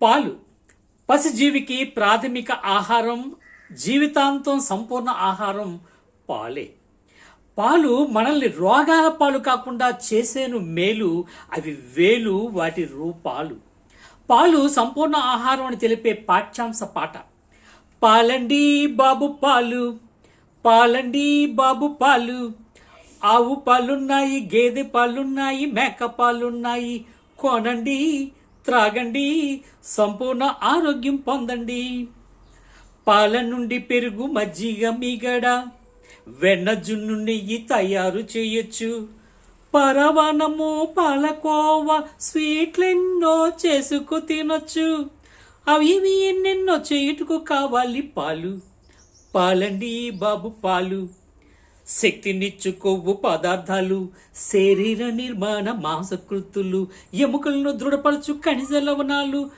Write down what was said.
పాలు పసిజీవికి ప్రాథమిక ఆహారం, జీవితాంతం సంపూర్ణ ఆహారం పాలే. పాలు మనల్ని రోగాల పాలు కాకుండా చేసేను మేలు, అవి వేలు వాటి రూపాలు. పాలు సంపూర్ణ ఆహారం అని తెలిపే పాఠ్యాంశ పాట. పాలండి బాబు పాలు, పాలండి బాబు పాలు, ఆవు పాలున్నాయి, గేదె పాలున్నాయి, మేక పాలున్నాయి, కొనండి త్రాగండి, సంపూర్ణ ఆరోగ్యం పొందండి. పాల నుండి పెరుగు, మజ్జిగ, మిగడ, వెన్న, జున్ను, నెయ్యి తయారు చేయొచ్చు. పరవనము, పాలకోవ, స్వీట్లెన్నో చేసుకు తినొచ్చు. అవి ఇవి ఎన్నెన్నో చేయుటకు కావాలి పాలు. పాలండి బాబు పాలు. శక్తినిచ్చు కొవ్వు పదార్థాలు, శరీర నిర్మాణ మాంసకృతులు, ఎముకలను దృఢపరచు ఖనిజ లవణాలు,